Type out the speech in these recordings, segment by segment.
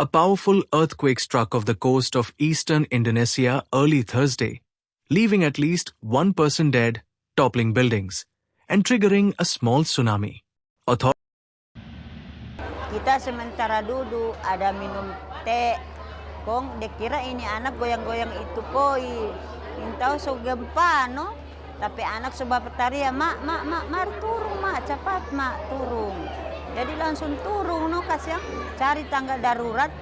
A powerful earthquake struck off the coast of eastern Indonesia early Thursday, leaving at least one person dead, toppling buildings, and triggering a small tsunami. Kita sementara duduk, ada minum teh. Kong dikira ini anak goyang-goyang itu koi. Intau so gempa, no? Tapi anak sebab taria, mak, turun, mak, cepat, mak, turun. Jadi langsung turun, no, kasih cari tangga darurat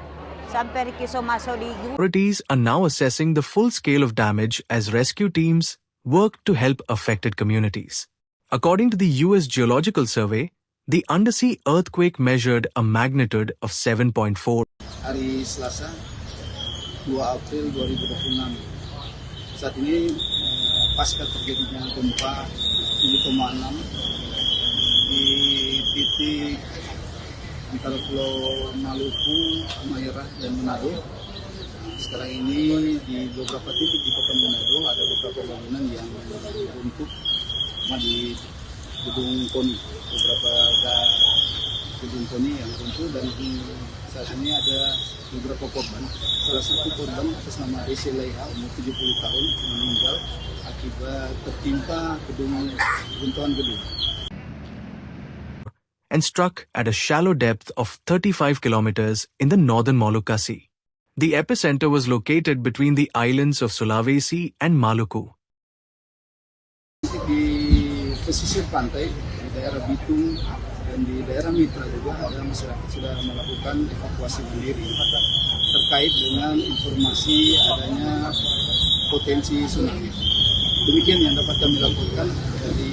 sampai rikiso masuk di. Authorities are now assessing the full scale of damage as rescue teams work to help affected communities. According to the US Geological Survey, the undersea earthquake measured a magnitude of 7.4. Hari Selasa, 2 April 2026. Saat ini pasca terjadinya gempa 7,6 di titik antara Pulau Maluku, Halmahera, dan Manado. Sekarang ini di beberapa titik di kota Manado ada beberapa bangunan yang runtuh, di gedung KONI, beberapa gedung KONI yang runtuh, dan saat ini ada beberapa korban. Salah satu korban atas nama Desi Leha, umur 70 tahun, meninggal akibat tertimpa runtuhan gedung. And struck at a shallow depth of 35 kilometers in the northern Molucca Sea. The epicenter was located between the islands of Sulawesi and Maluku. Di pesisir pantai, di daerah Bitung dan di daerah Mitra juga ada masyarakat sudah melakukan evakuasi mandiri terkait dengan informasi adanya potensi tsunami. Demikian yang dapat kami lakukan dari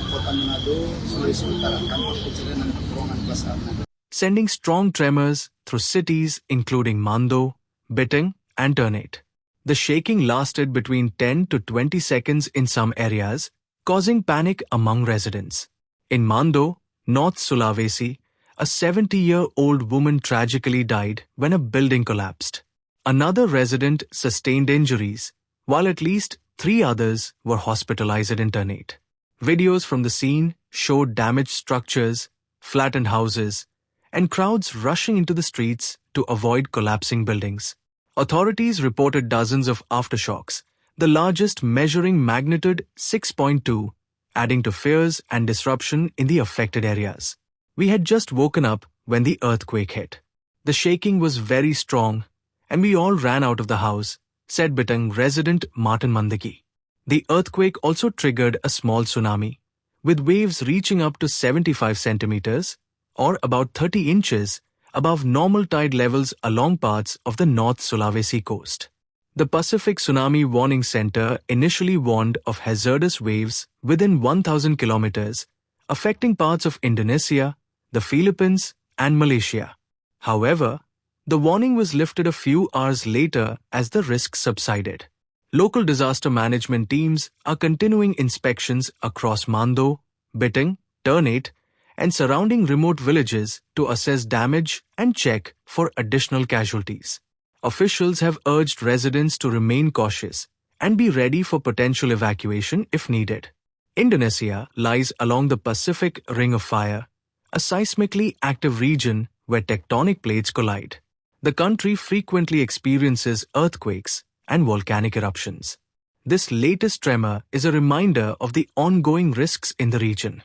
Kota Manado, Sulawesi Utara, Kantor Pencarian dan Pertolongan Basarnas. Sending strong tremors through cities including Manado, Bitung, and Ternate. The shaking lasted between 10 to 20 seconds in some areas, causing panic among residents. In Manado, North Sulawesi, a 70-year-old woman tragically died when a building collapsed. Another resident sustained injuries, while at least 3 others were hospitalized in Ternate. Videos from the scene showed damaged structures, flattened houses, and crowds rushing into the streets to avoid collapsing buildings. Authorities reported dozens of aftershocks, the largest measuring magnitude 6.2, adding to fears and disruption in the affected areas. We had just woken up when the earthquake hit. The shaking was very strong, and we all ran out of the house, said Bitung resident Martin Mandiki. The earthquake also triggered a small tsunami, with waves reaching up to 75 centimeters, or about 30 inches, above normal tide levels along parts of the North Sulawesi coast. The Pacific Tsunami Warning Center initially warned of hazardous waves within 1,000 kilometers, affecting parts of Indonesia, the Philippines, and Malaysia. However, the warning was lifted a few hours later as the risk subsided. Local disaster management teams are continuing inspections across Manado, Bitung, Ternate, and surrounding remote villages to assess damage and check for additional casualties. Officials have urged residents to remain cautious and be ready for potential evacuation if needed. Indonesia lies along the Pacific Ring of Fire, a seismically active region where tectonic plates collide. The country frequently experiences earthquakes and volcanic eruptions. This latest tremor is a reminder of the ongoing risks in the region.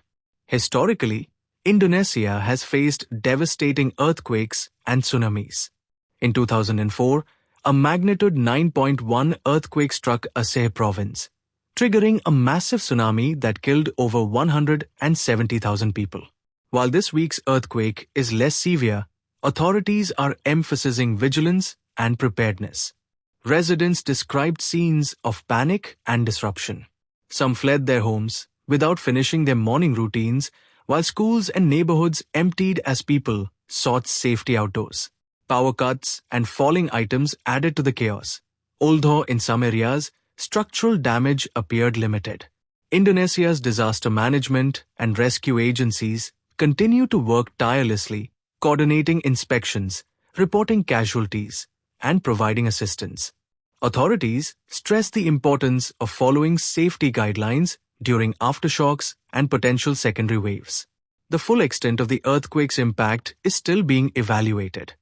Historically, Indonesia has faced devastating earthquakes and tsunamis. In 2004, a magnitude 9.1 earthquake struck Aceh province, triggering a massive tsunami that killed over 170,000 people. While this week's earthquake is less severe, authorities are emphasizing vigilance and preparedness. Residents described scenes of panic and disruption. Some fled their homes without finishing their morning routines, while schools and neighborhoods emptied as people sought safety outdoors. Power cuts and falling items added to the chaos. Although in some areas, structural damage appeared limited. Indonesia's disaster management and rescue agencies continue to work tirelessly, coordinating inspections, reporting casualties, and providing assistance. Authorities stress the importance of following safety guidelines during aftershocks and potential secondary waves. The full extent of the earthquake's impact is still being evaluated,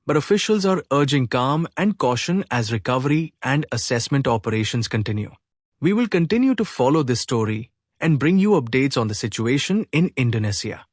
but officials are urging calm and caution as recovery and assessment operations continue. We will continue to follow this story and bring you updates on the situation in Indonesia.